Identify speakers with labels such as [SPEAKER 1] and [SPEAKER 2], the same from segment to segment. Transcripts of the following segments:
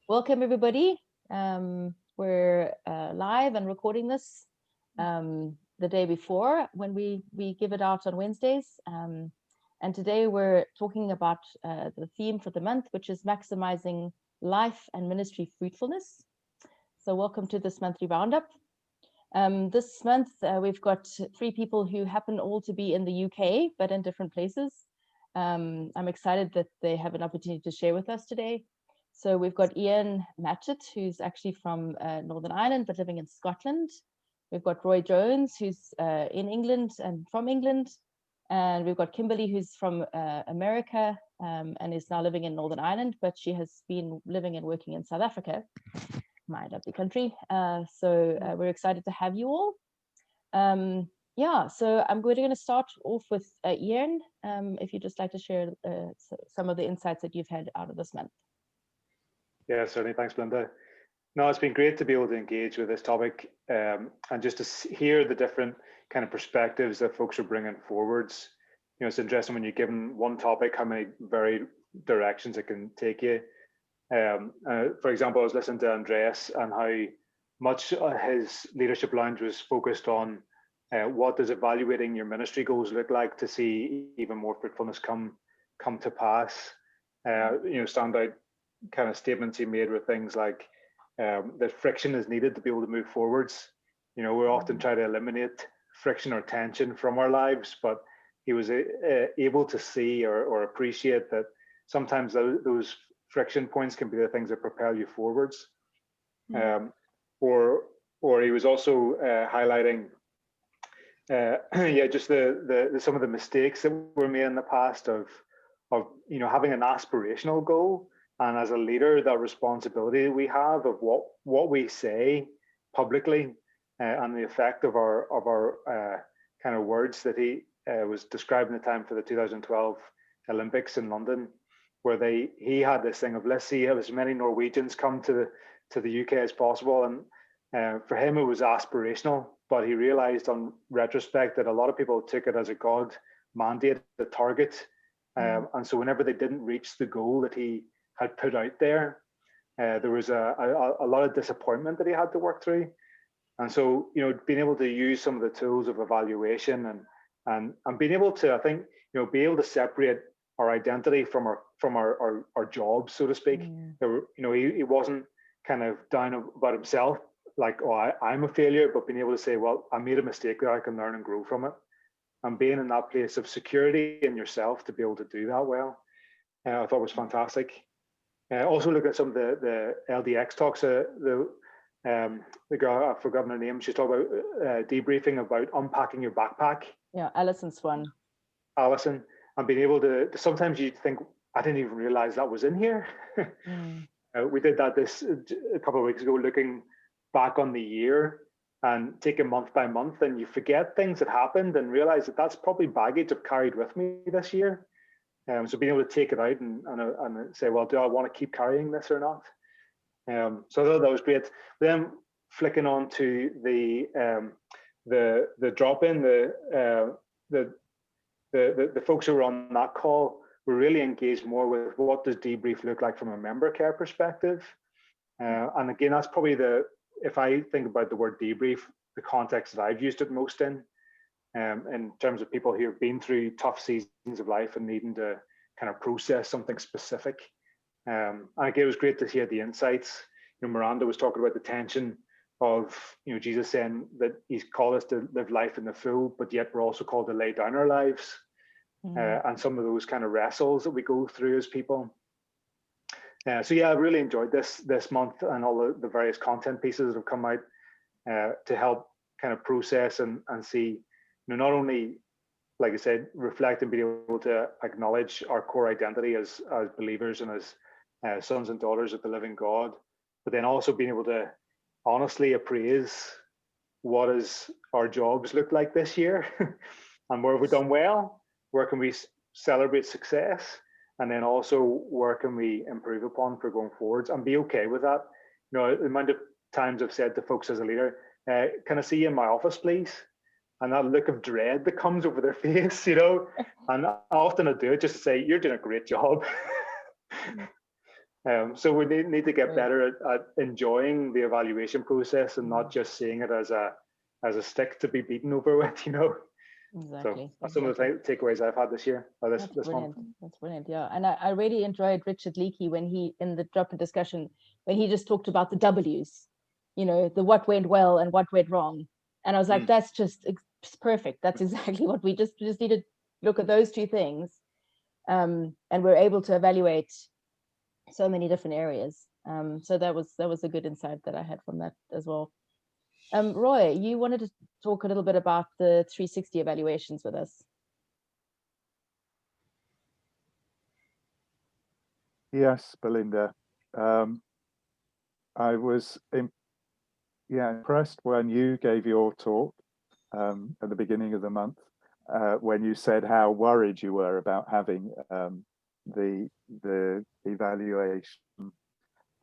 [SPEAKER 1] Welcome everybody. We're live and recording this the day before when we give it out on Wednesdays. And today we're talking about the theme for the month, which is maximizing life and ministry fruitfulness. So welcome to this monthly roundup. This month we've got 3 people who happen all to be in the UK, but in different places. I'm excited that they have an opportunity to share with us today. So we've got Ian Matchett, who's actually from Northern Ireland, but living in Scotland. We've got Roy Jones, who's in England and from England. And we've got Kimberly, who's from America and is now living in Northern Ireland, but she has been living and working in South Africa, my lovely country. So we're excited to have you all. Yeah, so we're going to start off with Ian, if you'd just like to share some of the insights that you've had out of this month.
[SPEAKER 2] Yeah, certainly. Thanks, Belinda. No, it's been great to be able to engage with this topic and just to hear the different kind of perspectives that folks are bringing forwards. You know, it's interesting when you're given one topic, how many varied directions it can take you. For example, I was listening to Andreas and how much his leadership lounge was focused on what does evaluating your ministry goals look like to see even more fruitfulness come to pass. You know, standout kind of statements he made were things like that friction is needed to be able to move forwards. You know, we often try to eliminate friction or tension from our lives, but he was able to see or appreciate that sometimes those friction points can be the things that propel you forwards. Or he was also highlighting just the some of the mistakes that were made in the past of you know, having an aspirational goal, and as a leader, that responsibility we have of what we say publicly and the effect of our kind of words that he was describing the time for the 2012 Olympics in London, where he had this thing of, let's see as many Norwegians come to the UK as possible, and for him it was aspirational, but he realized on retrospect that a lot of people took it as a God mandate, the target, and so whenever they didn't reach the goal that he had put out there, there was a lot of disappointment that he had to work through. And so, you know, being able to use some of the tools of evaluation and being able to, I think, you know, be able to separate our identity from our jobs, so to speak. There were, you know, he wasn't kind of down about himself, like, oh, I'm a failure, but being able to say, well, I made a mistake that I can learn and grow from it. And being in that place of security in yourself to be able to do that well, I thought was fantastic. Also look at some of the LDX talks. The girl, I've forgotten her name, she's talking about debriefing about unpacking your backpack.
[SPEAKER 1] Yeah, Alison's one.
[SPEAKER 2] Alison, and being able to, sometimes you think, I didn't even realize that was in here. We did that a couple of weeks ago, looking back on the year and taking month by month, and you forget things that happened and realize that that's probably baggage I've carried with me this year. So being able to take it out and say, well, do I want to keep carrying this or not? So I thought that was great. Then flicking on to the drop-in, the folks who were on that call were really engaged more with what does debrief look like from a member care perspective. And again, that's probably if I think about the word debrief, the context that I've used it most in terms of people who have been through tough seasons of life and needing to kind of process something specific. And again, it was great to hear the insights. You know, Miranda was talking about the tension of, you know, Jesus saying that he's called us to live life in the full, but yet we're also called to lay down our lives. And some of those kind of wrestles that we go through as people. So yeah, I really enjoyed this month and all the various content pieces that have come out to help kind of process and see, you know, not only, like I said, reflect and be able to acknowledge our core identity as believers and as sons and daughters of the living God, but then also being able to honestly appraise what does our jobs look like this year and where have we done well, where can we celebrate success, and then also where can we improve upon for going forwards and be okay with that. You know, the amount of times I've said to folks as a leader, can I see you in my office, please? And that look of dread that comes over their face, you know, and often I do it just to say, you're doing a great job. So we need to get better at enjoying the evaluation process and not just seeing it as a stick to be beaten over with, you know.
[SPEAKER 1] Exactly.
[SPEAKER 2] So that's some of the takeaways I've had this year, or this
[SPEAKER 1] brilliant.
[SPEAKER 2] month.
[SPEAKER 1] That's brilliant. Yeah, and I really enjoyed Richard Leakey when he, in the drop-in discussion, when he just talked about the W's, you know, the what went well and what went wrong, and I was like, that's just perfect. That's exactly what we just need to look at those two things, and we're able to evaluate so many different areas. So that was a good insight that I had from that as well. Roy, you wanted to talk a little bit about the 360 evaluations with us.
[SPEAKER 3] Yes, Belinda. I was impressed when you gave your talk at the beginning of the month, when you said how worried you were about having the evaluation,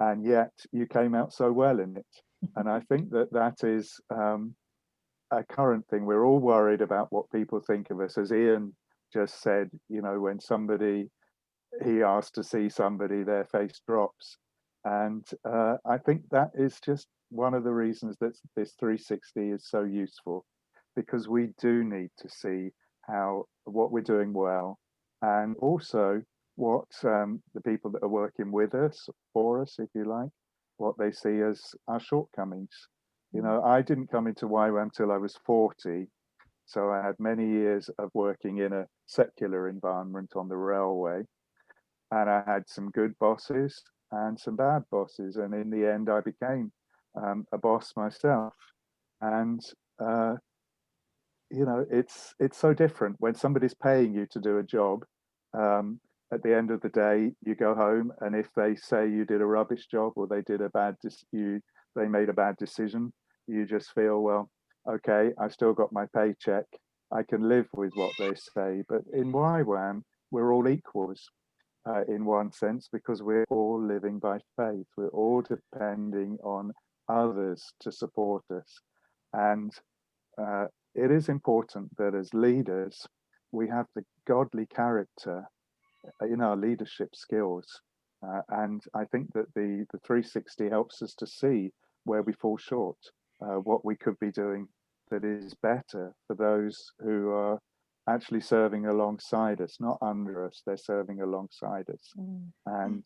[SPEAKER 3] and yet you came out so well in it. And I think that is a current thing. We're all worried about what people think of us. As Ian just said, you know, when he asks to see somebody, their face drops. And I think that is just one of the reasons that this 360 is so useful, because we do need to see what we're doing well, and also what the people that are working with us, for us, if you like, what they see as our shortcomings. You know, I didn't come into YWAM till I was 40. So I had many years of working in a secular environment on the railway. And I had some good bosses and some bad bosses. And in the end, I became a boss myself. And, you know, it's so different when somebody's paying you to do a job. At the end of the day, you go home, and if they say you did a rubbish job, or they did they made a bad decision, you just feel, well, okay, I still got my paycheck. I can live with what they say. But in YWAM, we're all equals in one sense, because we're all living by faith. We're all depending on others to support us. And it is important that as leaders, we have the godly character in our leadership skills. And I think that the 360 helps us to see where we fall short, what we could be doing that is better for those who are actually serving alongside us, not under us, they're serving alongside us. And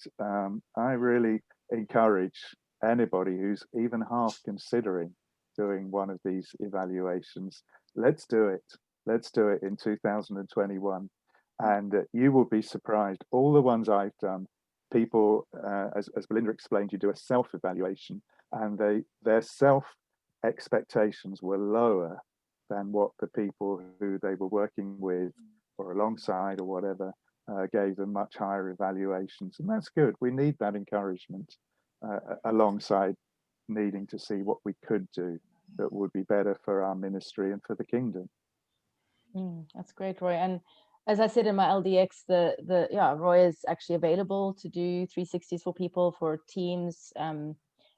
[SPEAKER 3] I really encourage anybody who's even half considering doing one of these evaluations, let's do it. Let's do it in 2021. And you will be surprised. All the ones I've done, people, as Belinda explained, you do a self-evaluation, and their self-expectations were lower than what the people who they were working with or alongside or whatever gave them much higher evaluations. And that's good. We need that encouragement alongside needing to see what we could do that would be better for our ministry and for the kingdom.
[SPEAKER 1] That's great, Roy. And as I said in my LDX, Roy is actually available to do 360s for people, for teams, and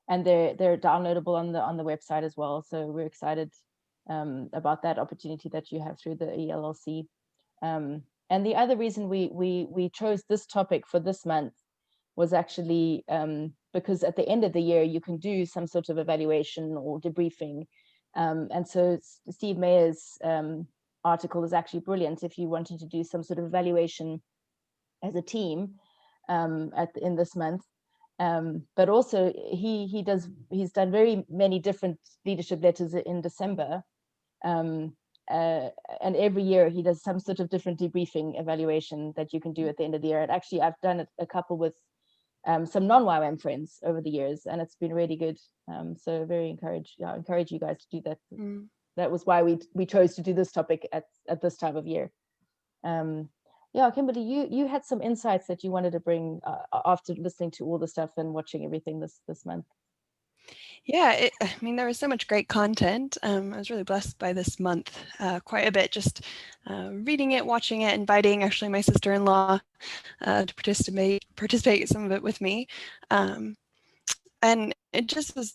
[SPEAKER 1] they're downloadable on the website as well. So we're excited about that opportunity that you have through the ELLC. And the other reason we chose this topic for this month was actually because at the end of the year you can do some sort of evaluation or debriefing, and so Steve Mayer's article is actually brilliant if you wanted to do some sort of evaluation as a team in this month. But also he's done very many different leadership letters in December, and every year he does some sort of different debriefing evaluation that you can do at the end of the year. And actually I've done a couple with some non-YWAM friends over the years, and it's been really good. So very encourage you guys to do that. That was why we chose to do this topic at this time of year. Kimberly, you had some insights that you wanted to bring after listening to all the stuff and watching everything this month.
[SPEAKER 4] Yeah, there was so much great content. I was really blessed by this month quite a bit, just reading it, watching it, inviting actually my sister-in-law to participate some of it with me. And it just was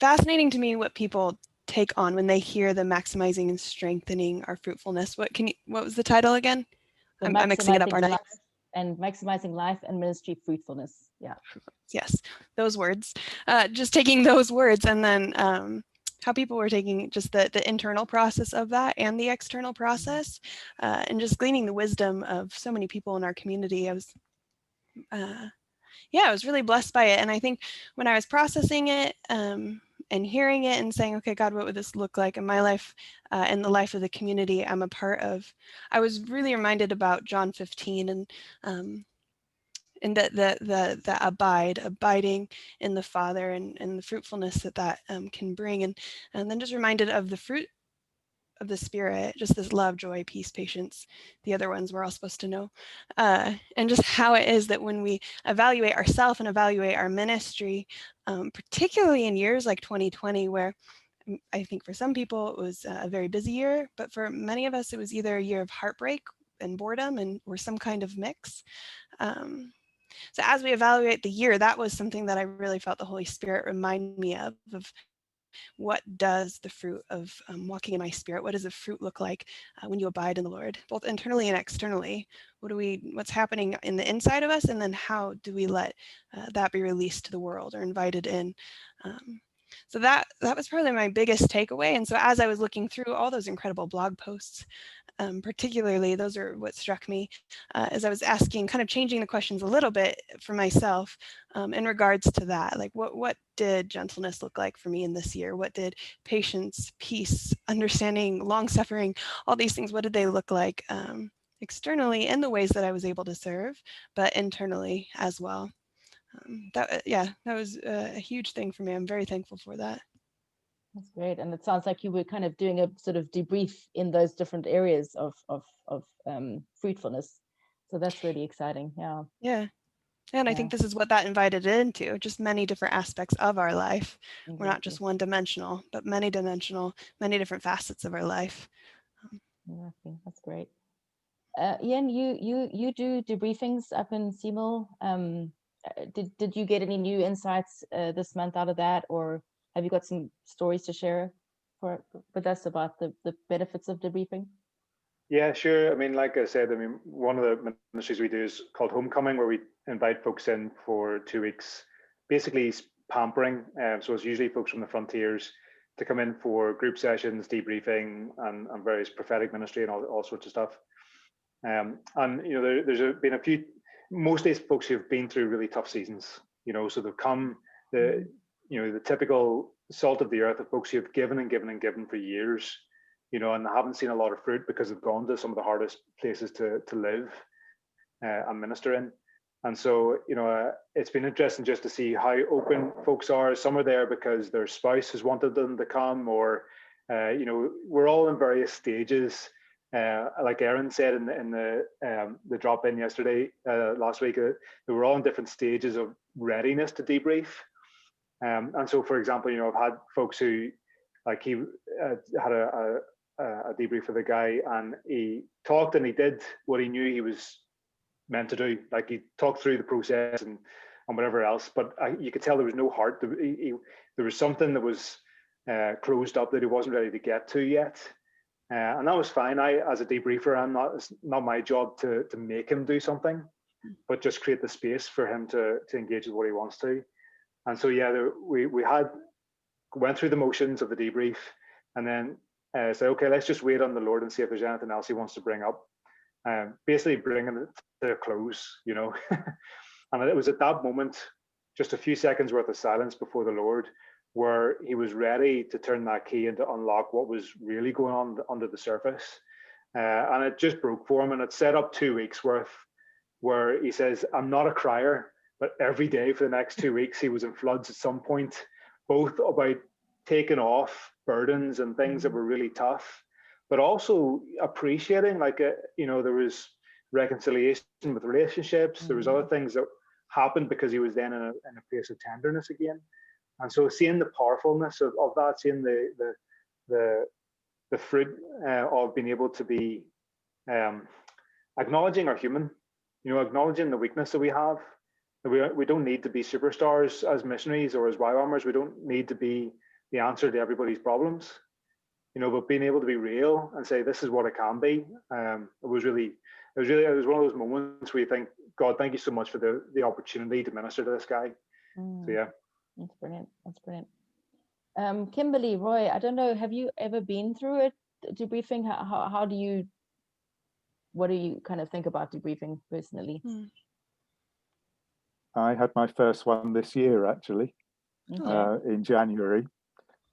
[SPEAKER 4] fascinating to me what people take on when they hear the maximizing and strengthening our fruitfulness. What was the title again? I'm mixing it up, aren't I?
[SPEAKER 1] and maximizing life and ministry fruitfulness. Yeah.
[SPEAKER 4] Yes, those words. Just taking those words and then how people were taking just the internal process of that and the external process, and just gleaning the wisdom of so many people in our community. I was really blessed by it. And I think when I was processing it and hearing it and saying, okay, God, what would this look like in my life and the life of the community I'm a part of? I was really reminded about John 15 and the abiding in the Father and the fruitfulness that can bring. And then just reminded of the fruit of the Spirit, just this love, joy, peace, patience, the other ones we're all supposed to know. And just how it is that when we evaluate ourselves and evaluate our ministry, particularly in years like 2020, where I think for some people it was a very busy year, but for many of us, it was either a year of heartbreak and boredom or some kind of mix. So as we evaluate the year, that was something that I really felt the Holy Spirit remind me of what does the fruit of walking in my Spirit, what does the fruit look like when you abide in the Lord, both internally and externally? What's happening in the inside of us, and then how do we let that be released to the world or invited in? So that was probably my biggest takeaway. And so as I was looking through all those incredible blog posts, particularly, those are what struck me as I was asking, kind of changing the questions a little bit for myself in regards to that. Like, what did gentleness look like for me in this year? What did patience, peace, understanding, long suffering, all these things, what did they look like externally in the ways that I was able to serve, but internally as well? That was a huge thing for me. I'm very thankful for that.
[SPEAKER 1] That's great. And it sounds like you were kind of doing a sort of debrief in those different areas of fruitfulness. So that's really exciting. Yeah.
[SPEAKER 4] Yeah. And I think this is what that invited into, just many different aspects of our life. Exactly. We're not just one dimensional, but many dimensional, many different facets of our life.
[SPEAKER 1] Exactly. That's great. Ian, you do debriefings up in Seymour. Did you get any new insights this month out of that, or have you got some stories to share with us about the benefits of debriefing?
[SPEAKER 2] Yeah, sure. I mean, like I said, one of the ministries we do is called Homecoming, where we invite folks in for 2 weeks, basically pampering. So it's usually folks from the frontiers to come in for group sessions, debriefing, and various prophetic ministry and all sorts of stuff. And there's been a few, most of these folks who've been through really tough seasons. So they've come the typical salt of the earth of folks who have given and given and given for years, and haven't seen a lot of fruit because they've gone to some of the hardest places to live and minister in. And so, it's been interesting just to see how open folks are. Some are there because their spouse has wanted them to come, or, we're all in various stages. Like Erin said in the drop-in last week, they were all in different stages of readiness to debrief. And so, for example, I've had folks who, like, he had a debrief with a guy, and he talked and he did what he knew he was meant to do. Like, he talked through the process and whatever else, but you could tell there was no heart. There was something that was closed up that he wasn't ready to get to yet. And that was fine. As a debriefer, it's not my job to make him do something, but just create the space for him to engage with what he wants to. And so, we went through the motions of the debrief, and then say, okay, let's just wait on the Lord and see if there's anything else he wants to bring up. Basically bringing it to a close, And it was at that moment, just a few seconds worth of silence before the Lord, where he was ready to turn that key and to unlock what was really going on under the surface. And it just broke for him, and it set up 2 weeks worth where he says, I'm not a crier, but every day for the next 2 weeks, he was in floods at some point, both about taking off burdens and things that were really tough, but also appreciating, there was reconciliation with relationships. There was other things that happened because he was then in a place of tenderness again. And so seeing the powerfulness of that, seeing the fruit of being able to be acknowledging our human, acknowledging the weakness that we have. We don't need to be superstars as missionaries or as Y-bombers. We don't need to be the answer to everybody's problems, but being able to be real and say, this is what it can be. It was really it was one of those moments where you think, God, thank you so much for the opportunity to minister to this guy. So yeah.
[SPEAKER 1] That's brilliant. That's brilliant. Kimberly, Roy, I don't know, have you ever been through a debriefing? What do you kind of think about debriefing personally?
[SPEAKER 3] I had my first one this year, actually, in January,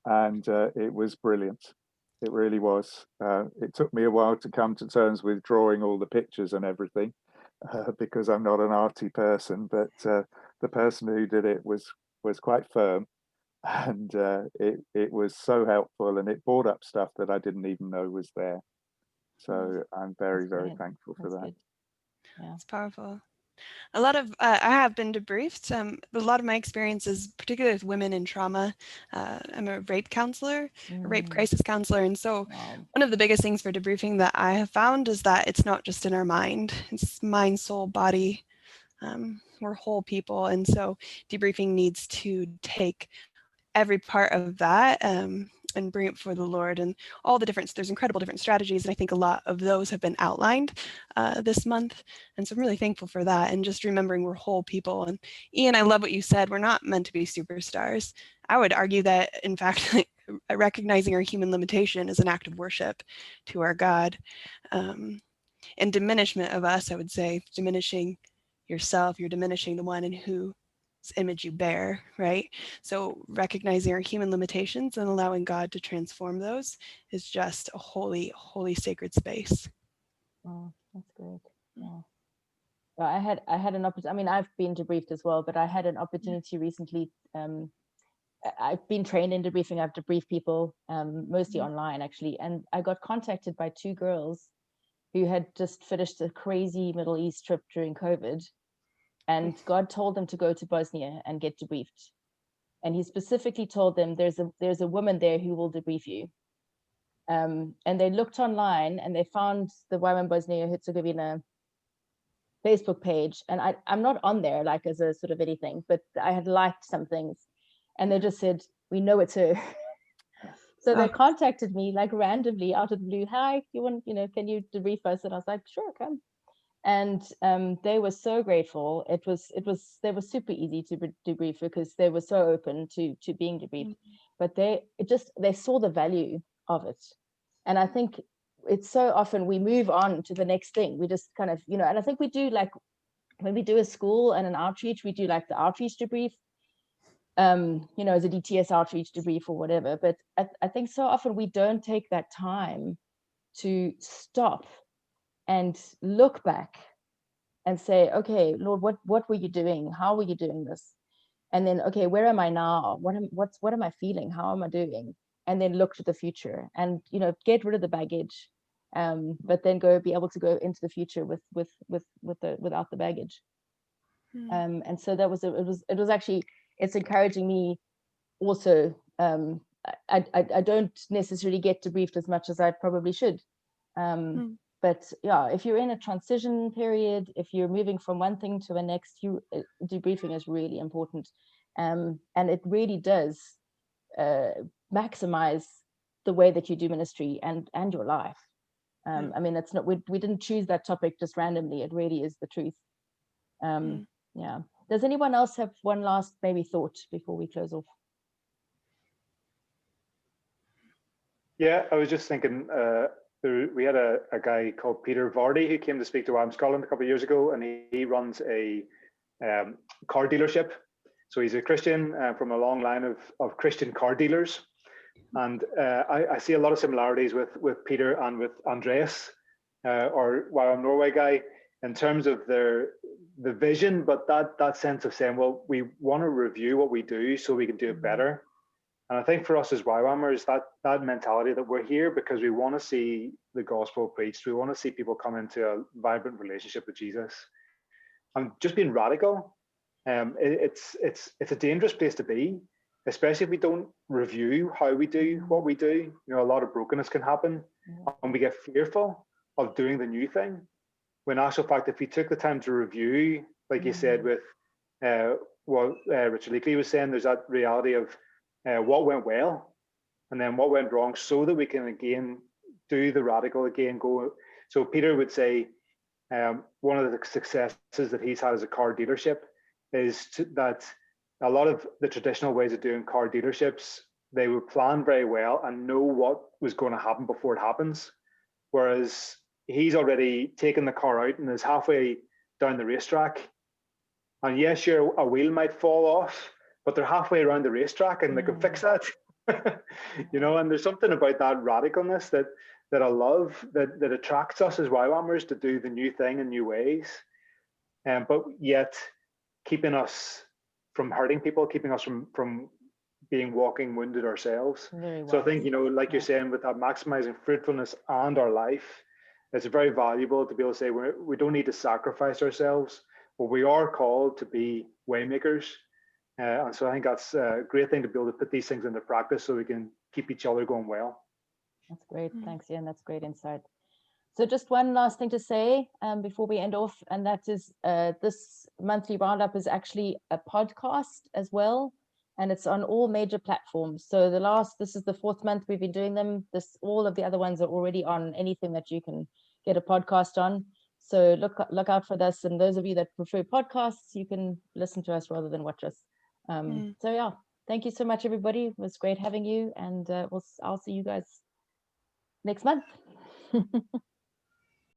[SPEAKER 3] and it was brilliant. It really was. It took me a while to come to terms with drawing all the pictures and everything, because I'm not an arty person, but the person who did it was quite firm, and it was so helpful, and it brought up stuff that I didn't even know was there. So I'm very, very thankful for that.
[SPEAKER 1] Good. Yeah,
[SPEAKER 4] it's powerful. A lot of I have been debriefed. A lot of my experiences, particularly with women in trauma, I'm a rape counselor, a rape crisis counselor, and so one of the biggest things for debriefing that I have found is that it's not just in our mind; it's mind, soul, body. We're whole people, and so debriefing needs to take every part of that and bring it before the Lord, and all the different, there's incredible different strategies, and I think a lot of those have been outlined this month, and so I'm really thankful for that, and just remembering we're whole people. And Ian, I love what you said, we're not meant to be superstars. I would argue that, in fact, recognizing our human limitation is an act of worship to our God, and diminishment of us, I would say, diminishing yourself, you're diminishing the one in whose image you bear, right? So recognizing our human limitations and allowing God to transform those is just a holy, holy, sacred space.
[SPEAKER 1] Oh, that's great. Yeah. Well, I had an opportunity. I mean, I've been debriefed as well, but I had an opportunity recently. I've been trained in debriefing. I've debriefed people, mostly online actually, and I got contacted by two girls who had just finished a crazy Middle East trip during COVID. And God told them to go to Bosnia and get debriefed. And he specifically told them there's a woman there who will debrief you. And they looked online and they found the YWAM Bosnia Herzegovina Facebook page. And I'm not on there like as a sort of anything, but I had liked some things. And they just said, we know it's her. So they contacted me like randomly out of the blue. Hi, can you debrief us? And I was like, sure, come. And they were so grateful. They were super easy to debrief because they were so open to being debriefed, but they saw the value of it. And I think it's so often we move on to the next thing. We just kind of, and I think we do, like when we do a school and an outreach, we do like the outreach debrief, as a DTS outreach debrief or whatever. But I think so often we don't take that time to stop and look back and say, okay, Lord, what were you doing? How were you doing this? And then, okay, where am I now? What am I feeling? How am I doing? And then look to the future and, get rid of the baggage, but then be able to go into the future without the baggage. And so it was actually, it's encouraging me also. I don't necessarily get debriefed as much as I probably should. But yeah, if you're in a transition period, if you're moving from one thing to the next, debriefing is really important. And it really does maximize the way that you do ministry and your life. I mean, it's not, we didn't choose that topic just randomly. It really is the truth. Yeah. Does anyone else have one last maybe thought before we close off?
[SPEAKER 2] Yeah, I was just thinking, we had a guy called Peter Vardy who came to speak to YWAM Scotland a couple of years ago, and he runs a car dealership. So he's a Christian from a long line of Christian car dealers. And I see a lot of similarities with Peter and with Andreas, or YWAM Norway guy, in terms of the vision, but that sense of saying, well, we want to review what we do so we can do it better. And I think for us as YWAMers, that mentality that we're here because we want to see the gospel preached, we want to see people come into a vibrant relationship with Jesus, and just being radical. It's a dangerous place to be, especially if we don't review how we do what we do. A lot of brokenness can happen, and we get fearful of doing the new thing. When in actual fact, if we took the time to review, like you said, with what Richard Leakley was saying, there's that reality of what went well and then what went wrong, so that we can again do the radical again. Go. So Peter would say, one of the successes that he's had as a car dealership is that a lot of the traditional ways of doing car dealerships, they would plan very well and know what was going to happen before it happens. Whereas he's already taken the car out and is halfway down the racetrack. And yes, sure, a wheel might fall off, but they're halfway around the racetrack and they can fix that. You know, and there's something about that radicalness that I love, that attracts us as YWAMers to do the new thing in new ways. But yet keeping us from hurting people, keeping us from being walking wounded ourselves. So I think, you know, like you're saying, with that maximizing fruitfulness and our life, it's very valuable to be able to say we don't need to sacrifice ourselves, but we are called to be waymakers. And so I think that's a great thing to be able to put these things into practice so we can keep each other going well.
[SPEAKER 1] That's great. Thanks, Ian. That's great insight. So just one last thing to say before we end off, and that is this monthly roundup is actually a podcast as well, and it's on all major platforms. So this is the 4th month we've been doing them. All of the other ones are already on anything that you can get a podcast on. So look out for this. And those of you that prefer podcasts, you can listen to us rather than watch us. So yeah, thank you so much, everybody. It was great having you, and I'll see you guys next month.